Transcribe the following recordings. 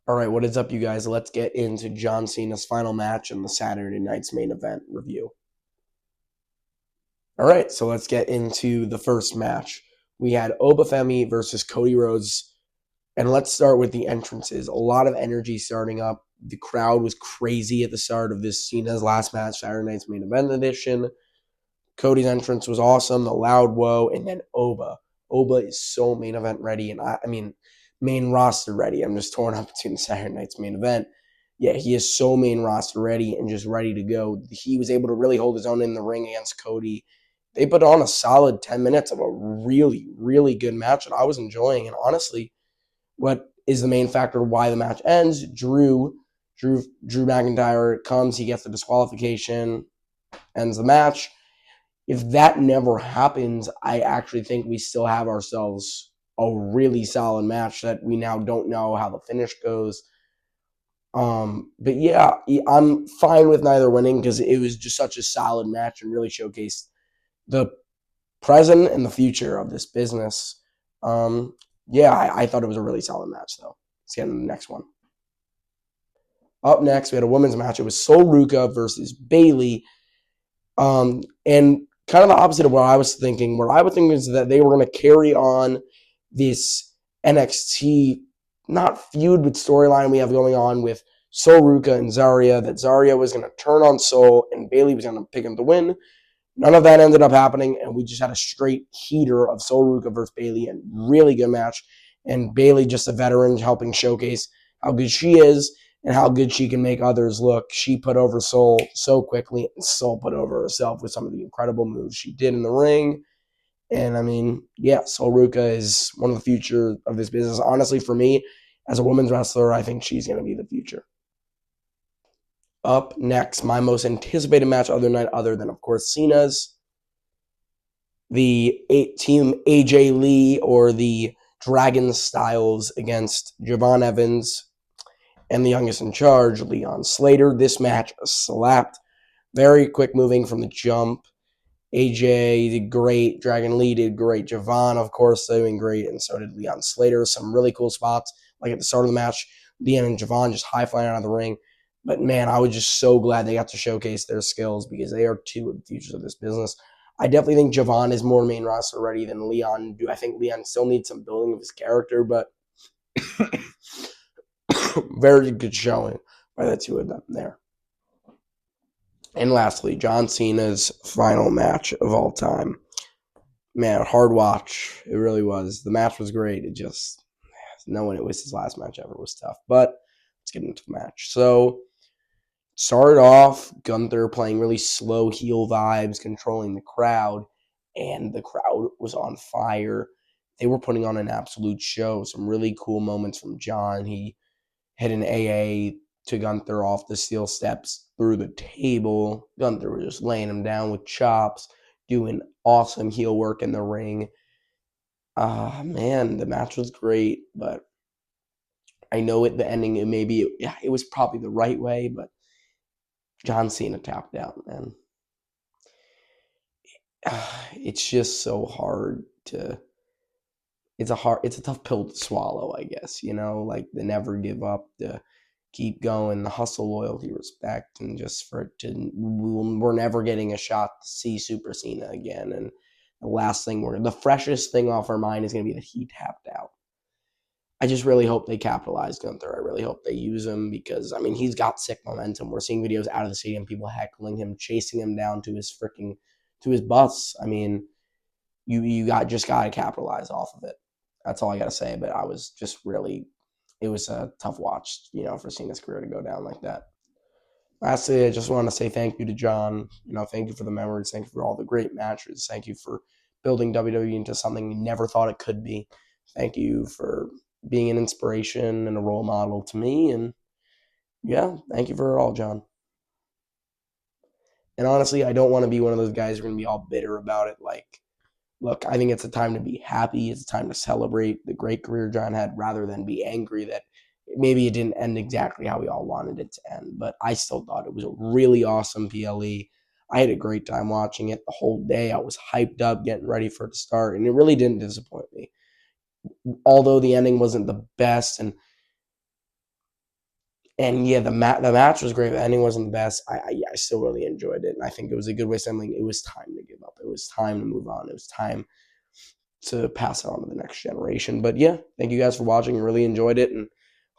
All right, what is up, you guys? Let's get into John Cena's final match and the Saturday night's main event review. All right, so let's get into the first match. We had Obafemi versus Cody Rhodes, and let's start with the entrances. A lot of energy starting up. The crowd was crazy at the start of this Cena's last match, Saturday night's main event edition. Cody's entrance was awesome, the loud whoa, and then Oba. Oba is so main event ready, and I mean, main roster ready. I'm just torn up between the Saturday night's main event. Yeah, he is so main roster ready and just ready to go. He was able to really hold his own in the ring against Cody. They put on a solid 10 minutes of a really, really good match that I was enjoying. And honestly, what is the main factor why the match ends? Drew McIntyre comes, he gets the disqualification, ends the match. If that never happens, I actually think we still have ourselves a really solid match that we now don't know how the finish goes. But yeah, I'm fine with neither winning because it was just such a solid match and really showcased the present and the future of this business. Yeah, I thought it was a really solid match though. Let's get into the next one. Up next, we had a women's match. It was Sol Ruka versus Bayley. And kind of the opposite of what I was thinking. What I was thinking is that they were going to carry on this NXT, not feud, but storyline we have going on with Sol Ruka and Zarya, that Zarya was going to turn on Sol and Bayley was going to pick him to win. None of that ended up happening, and we just had a straight heater of Sol Ruka versus Bayley, and really good match. And Bayley, just a veteran, helping showcase how good she is and how good she can make others look. She put over Sol so quickly, and Sol put over herself with some of the incredible moves she did in the ring. And I mean, yeah, Sol Ruka is one of the future of this business. Honestly, for me, as a women's wrestler, I think she's going to be the future. Up next, my most anticipated match other night, other than, of course, Cena's, the team AJ Lee or the Dragon Styles against Javon Evans and the youngest in charge, Leon Slater. This match slapped. Very quick moving from the jump. AJ did great. Dragon Lee did great. Javon, of course, doing great. And so did Leon Slater. Some really cool spots. Like at the start of the match, Leon and Javon just high flying out of the ring. But man, I was just so glad they got to showcase their skills because they are two of the futures of this business. I definitely think Javon is more main roster ready than Leon. I think Leon still needs some building of his character, but very good showing by the two of them there. And lastly, John Cena's final match of all time. Man, hard watch. It really was. The match was great. It just, knowing it was his last match ever was tough. But let's get into the match. So, started off Gunther playing really slow heel vibes, controlling the crowd, and the crowd was on fire. They were putting on an absolute show. Some really cool moments from John. He hit an AA to Gunther off the steel steps through the table. Gunther was just laying him down with chops, doing awesome heel work in the ring. Man, the match was great, but I know at the ending it was probably the right way, but John Cena tapped out, man. It's just so hard to it's a tough pill to swallow, I guess, like the never give up, the keep going, the hustle, loyalty, respect, and just for it to we're never getting a shot to see Super Cena again. And the freshest thing off our mind is gonna be that he tapped out. I just really hope they capitalize Gunther. I really hope they use him because I mean he's got sick momentum. We're seeing videos out of the stadium, people heckling him, chasing him down to his bus. I mean, you just gotta capitalize off of it. That's all I gotta say. But I was just really, it was a tough watch, for Cena's career to go down like that. Lastly, I just want to say thank you to John. Thank you for the memories. Thank you for all the great matches. Thank you for building WWE into something we never thought it could be. Thank you for being an inspiration and a role model to me. And yeah, thank you for it all, John. And honestly, I don't want to be one of those guys who are going to be all bitter about it. Like, look, I think it's a time to be happy. It's a time to celebrate the great career John had rather than be angry that maybe it didn't end exactly how we all wanted it to end. But I still thought it was a really awesome PLE. I had a great time watching it the whole day. I was hyped up, getting ready for it to start, and it really didn't disappoint me. Although the ending wasn't the best, and And yeah, the match was great. The ending wasn't the best. Yeah, I still really enjoyed it, and I think it was a good way of saying it was time to give up. It was time to move on. It was time to pass it on to the next generation. But yeah, thank you guys for watching. I really enjoyed it, and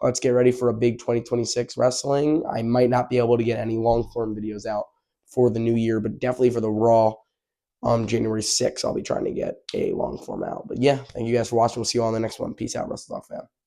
let's get ready for a big 2026 wrestling. I might not be able to get any long form videos out for the new year, but definitely for the Raw on January 6th, I'll be trying to get a long form out. But yeah, thank you guys for watching. We'll see you all on the next one. Peace out, Wrestle Talk fam.